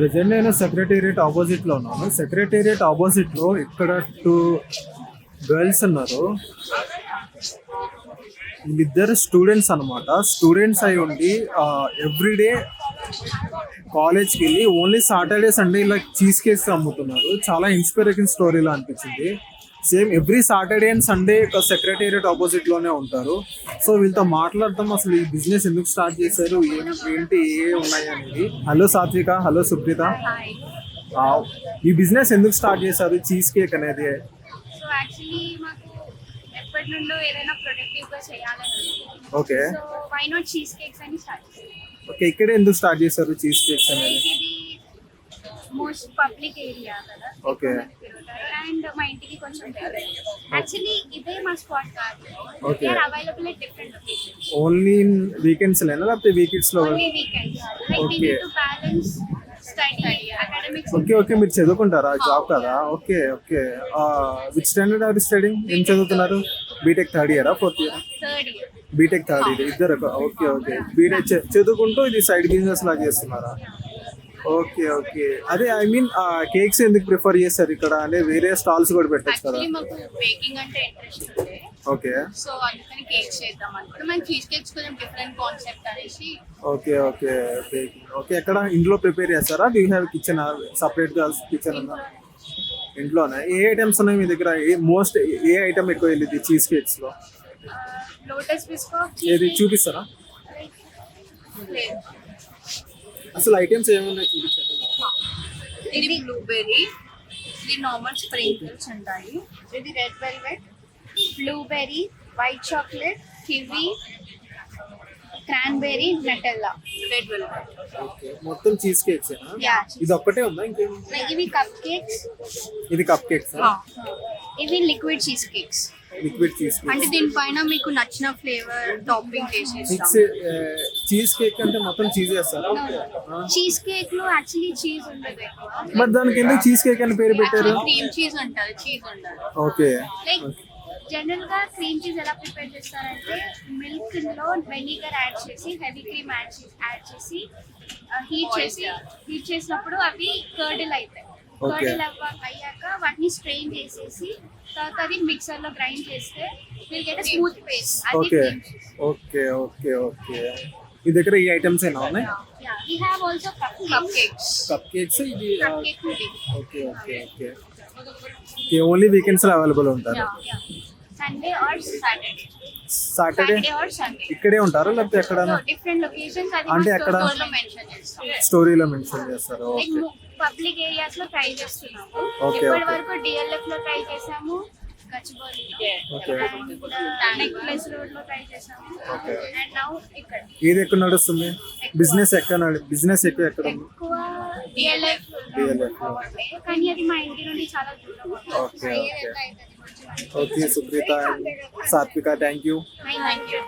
Present నేను secretariat opposite లో ఉన్నాను. సెక్రటేరియట్ ఆపోజిట్ లో ఇక్కడ 2 గర్ల్స్ ఉన్నారు. వీళ్ళిద్దరు స్టూడెంట్స్ అనమాట. స్టూడెంట్స్ అయి ఉండి ఎవ్రీడే కాలేజ్కి వెళ్ళి ఓన్లీ సాటర్డే సండే ఇలా చీజ్ కేక్స్ అమ్ముతున్నారు. చాలా ఇన్స్పిరేషన్ స్టోరీలా అనిపించింది. Same every Saturday and Sunday secretariat opposite లోనే ఉంటారు. సో వీళ్ళతో మాట్లాడతాం, అసలు ఈ బిజినెస్ ఎందుకు స్టార్ట్ చేశారు, ఏంటి ఏ ఉన్నాయి అనేది. హలో సాత్విక, హలో సుప్రీత. ఈ బిజినెస్ ఎందుకు స్టార్ట్ చేశారు చీజ్ కేక్ అనేది? సో యాక్చువల్లీ మాకు ఎప్పటి నుండో ఏదైనా ప్రొడక్టివ్ గా చేయాలని. Okay. So why not cheesecakes అని స్టార్ట్ చేశారు. ఓకే, ఇక్కడే ఎందుకు స్టార్ట్ చేశారు చీజ్ కేక్స్ అనేది? ఇది మోస్ట్ పబ్లిక్ ఏరియా కదా. ఓకే. అండ్ మా ఇంటికి కొంచెం యాక్చువల్లీ ఇదే మా స్పాట్ కాదు. Okay. Available at different locations. Only in weekends లేనా లేకపోతే వీకెండ్స్ లో? Only weekends. Like we okay. Need to balance study academics. Okay okay, మీరు చదువుకుంటారా? జాబ్ కదా. Okay okay. Which standard are studying? ఏం చదువుతున్నారు? బీటెక్ 3rd ఇయరా 4th year? Third year. BTech 3rd year ఇద్దరు. Okay okay. బీటెక్ చదువుకుంటూ ఇది side business లాగా చేస్తున్నారా? Okay okay. అదే ఐ మీన్ కేక్స్ ఎందుకు ప్రిఫర్ చేస్తారు ఇక్కడ? అంటే వేరే స్టాల్స్ కూడా పెట్టచ్చు కదా. యాక్చువల్లీ మాకు బేకింగ్ అంటే ఇంట్రెస్ట్ ఉంది. ఓకే. సో అందుకని కేక్స్ చేద్దాం అనుకుంటే మనం చీజ్ కేక్స్ కొంచెం డిఫరెంట్ కాన్సెప్ట్ అనేసి. Okay okay. బేకింగ్. ఓకే. ఎక్కడ ఇంట్లో ప్రిపేర్ చేస్తారా? Do you have kitchen separate గా కిచెన్ ఉందా? ఇంట్లోనే. ఏ ఐటమ్స్ ఉన్నాయి మీ దగ్గర? మోస్ట్ ఏ ఐటమ్ ఎక్కువ వెళ్ళింది చీజ్ కేక్స్ లో? Lotus biscuit. ఏది చూపిస్తారా? అసలు ఐటమ్స్ ఏమున్నాయి చూపించండి. ఇది బ్లూబెర్రీ, ఇది నార్మల్ స్ప్రింకిల్స్ ఉంటాయి. ఇది red velvet, blueberry, white chocolate, kiwi, cranberry, Nutella, red velvet. Okay. మొత్తం చీజ్ కేక్స్. ఇది ఒక్కటే ఉందా ఇంకేం? ఇవి కప్ కేక్స్. ఇది కప్ కేక్స్. ఇవి liquid cheese cakes. Liquid cheese cake. అంటే దీనిపైన మీకు నచ్చిన ఫ్లేవర్ టాపింగ్ చేసేస్తాం. చీజ్ కేక్ అంటే మొత్తం చీజ్ వేస్తారా? చీజ్ కేక్ లో యాక్చువల్లీ చీజ్ ఉండదు ఎక్కువ. మరి దానికి ఎందుకు చీజ్ కేక్ అని పేరు పెట్టారు? క్రీమ్ చీజ్ ఉంటుంది, చీజ్ ఉండదు. ఓకే. లైక్ జనరల్ గా క్రీమ్ చీజ్ ఎలా ప్రిపేర్ చేస్తారంటే మిల్క్ లో వెనిగర్ యాడ్ చేసి హెవీ క్రీమ్ యాడ్ చేసి హీట్ చేసినప్పుడు అవి కర్డిల్ అవుతాయి. కర్డిల్ అయ్యాక వాటిని స్ట్రెయిన్ చేసేసి తర్వాత అవి మిక్సర్ లో గ్రైండ్ చేస్తే will get smooth paste. Okay okay okay okay. మీ దగ్గర ఈ ఐటమ్స్ ఏనా ఉన్నాయి? We have also cup cakes. Cup cakes. ఇది cup cake pudding. Okay okay okay. Okay. Only weekends లో అవైలబుల్ ఉంటారు? Sunday or Saturday. Saturday or Sunday ఇక్కడే ఉంటారా లేకపోతే ఎక్కడైనా? Different locations. అది అంటే మా ఎక్కడ? స్టోర్ లో మెన్షన్ చేస్తాం. స్టోరీలో మెన్షన్ చేస్తారు. ఓకే. పబ్లిక్ ఏరియాస్ లో ట్రై చేస్తున్నాము. ఓకే, ఇప్పటి ఓకే. వరకు డిఎల్ఎఫ్ లో ట్రై చేసాము, గచ్చిబౌలిలో, ఓకే. నెక్లెస్ రోడ్ లో ట్రై చేసాము. ఓకే. అండ్ నౌ ఇక్కడ ఏది ఎక్కువ నడుస్తుంది? బిజినెస్ బిజినెస్ ఎక్కువ ఎక్కడ ఉంది? ఎక్కువ డిఎల్ఎఫ్ DLF లో. కానీ అది మా ఇంటి నుండి చాలా దూరం. Okay okay. Okay Supritha and సాత్విక, థ్యాంక్ యూ. Thank you.